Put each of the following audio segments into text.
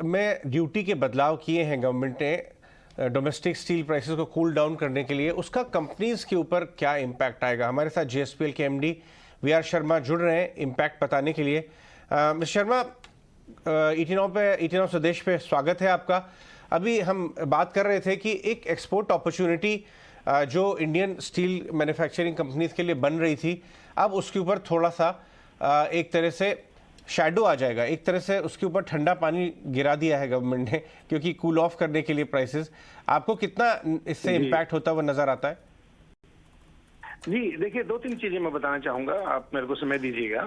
में ड्यूटी के बदलाव किए हैं गवर्नमेंट ने डोमेस्टिक स्टील प्राइसेस को कूल डाउन करने के लिए, उसका कंपनीज के ऊपर क्या इम्पैक्ट आएगा? हमारे साथ जेएसपीएल के एमडी वीआर शर्मा जुड़ रहे हैं इम्पैक्ट बताने के लिए। मिस्टर शर्मा, 18 स्वदेश पे स्वागत है आपका। अभी हम बात कर रहे थे कि एक एक्सपोर्ट अपॉर्चुनिटी जो इंडियन स्टील मैन्युफैक्चरिंग कंपनीज के लिए बन रही थी, अब उसके ऊपर थोड़ा सा एक तरह से शैडो आ जाएगा, एक तरह से उसके ऊपर ठंडा पानी गिरा दिया है गवर्नमेंट ने, क्योंकि कूल ऑफ करने के लिए प्राइसेस। आपको कितना इससे इम्पैक्ट होता हुआ नजर आता है? जी देखिए, दो तीन चीजें मैं बताना चाहूंगा, आप मेरे को समय दीजिएगा।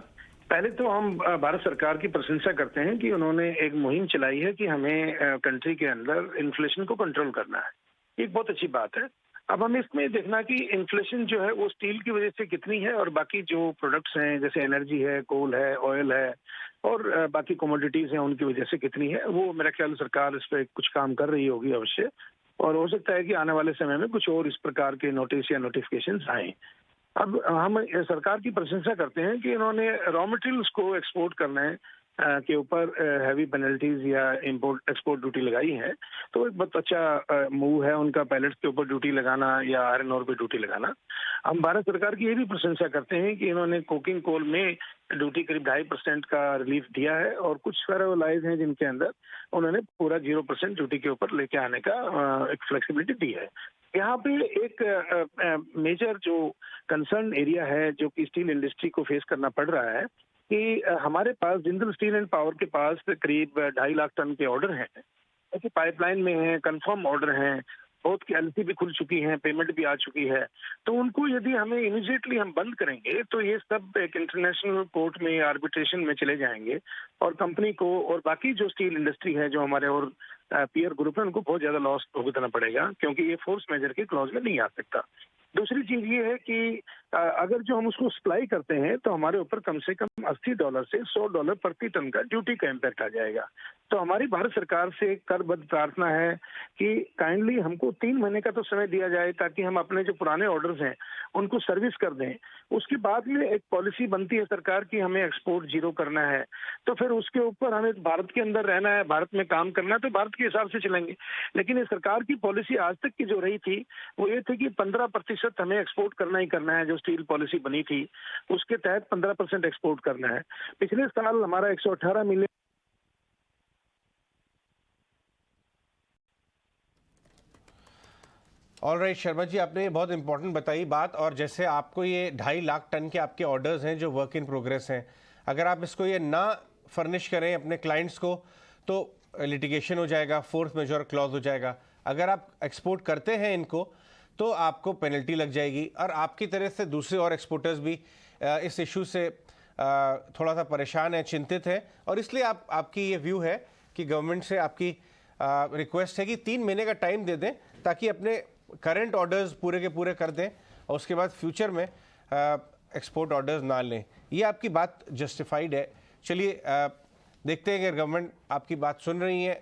पहले तो हम भारत सरकार की प्रशंसा करते हैं कि उन्होंने एक मुहिम चलाई है कि हमें कंट्री के अंदर इन्फ्लेशन को कंट्रोल करना है। एक बहुत अच्छी बात है। अब हमें इसमें देखना कि इन्फ्लेशन जो है वो स्टील की वजह से कितनी है और बाकी जो प्रोडक्ट्स हैं जैसे एनर्जी है, कोल है, ऑयल है और बाकी कमोडिटीज हैं उनकी वजह से कितनी है। वो मेरा ख्याल सरकार इस पर कुछ काम कर रही होगी अवश्य, और हो सकता है कि आने वाले समय में कुछ और इस प्रकार के नोटिस या नोटिफिकेशन आए। अब हम सरकार की प्रशंसा करते हैं कि इन्होंने रॉ मटेरियल्स को एक्सपोर्ट करने के ऊपर हैवी पेनल्टीज या इंपोर्ट एक्सपोर्ट ड्यूटी लगाई है। तो एक बहुत अच्छा मूव है उनका, पैलेट्स के ऊपर ड्यूटी लगाना या आयरन ओर पे ड्यूटी लगाना। हम भारत सरकार की ये भी प्रशंसा करते हैं कि इन्होंने कोकिंग कोल में ड्यूटी करीब 2.5% का रिलीफ दिया है, और कुछ फेरोलाइज हैं जिनके अंदर उन्होंने पूरा 0% ड्यूटी के ऊपर लेके आने का एक फ्लेक्सिबिलिटी दी है। यहाँ पे एक मेजर जो कंसर्न एरिया है जो कि स्टील इंडस्ट्री को फेस करना पड़ रहा है कि हमारे पास जिंदल स्टील एंड पावर के पास करीब 2.5 लाख टन के ऑर्डर हैं, ऐसे पाइपलाइन में हैं, कंफर्म ऑर्डर हैं, बहुत की एलसी भी खुल चुकी है, पेमेंट भी आ चुकी है। तो उनको यदि हमें इमीडिएटली हम बंद करेंगे तो ये सब एक इंटरनेशनल कोर्ट में आर्बिट्रेशन में चले जाएंगे, और कंपनी को और बाकी जो स्टील इंडस्ट्री है जो हमारे और पीयर ग्रुप है उनको बहुत ज्यादा लॉस भुगतना पड़ेगा, क्योंकि ये फोर्स मेजर के क्लॉज में नहीं आ सकता। दूसरी चीज ये है कि अगर जो हम उसको सप्लाई करते हैं तो हमारे ऊपर कम से कम $80 से $100 प्रति टन का ड्यूटी का इम्पैक्ट आ जाएगा। तो हमारी भारत सरकार से करबद्ध प्रार्थना है कि काइंडली हमको 3 महीने का तो समय दिया जाए ताकि हम अपने जो पुराने ऑर्डर्स हैं उनको सर्विस कर दें। उसके बाद में एक पॉलिसी बनती है सरकार की हमें एक्सपोर्ट जीरो करना है, तो फिर उसके ऊपर हमें भारत के अंदर रहना है, भारत में काम करना है, तो भारत के हिसाब से चलेंगे। लेकिन ये सरकार की पॉलिसी आज तक की जो रही थी वो ये थी कि 15% हमें एक्सपोर्ट करना ही करना है। जो स्टील पॉलिसी बनी थी उसके तहत 15% एक्सपोर्ट करना है। पिछले साल हमारा 118 मिलियन। ऑलराइट शर्मा जी, आपने बहुत इंपॉर्टेंट बताई बात। और जैसे आपको ये 2.5 लाख टन के आपके ऑर्डर्स हैं जो वर्क इन प्रोग्रेस हैं, अगर आप इसको ये ना फर्निश करें अपने क्लाइंट्स को तो लिटिगेशन हो जाएगा, फोर्स मेजॉर क्लॉज हो जाएगा। अगर आप एक्सपोर्ट करते हैं इनको तो आपको पेनल्टी लग जाएगी। और आपकी तरह से दूसरे और एक्सपोर्टर्स भी इस इशू से थोड़ा सा परेशान है, चिंतित है, और इसलिए आपकी ये व्यू है कि गवर्नमेंट से आपकी रिक्वेस्ट है कि 3 महीने का टाइम दे दें ताकि अपने करंट ऑर्डर्स पूरे के पूरे कर दें और उसके बाद फ्यूचर में एक्सपोर्ट ऑर्डर्स ना लें। ये आपकी बात जस्टिफाइड है। चलिए देखते हैं अगर गवर्नमेंट आपकी बात सुन रही है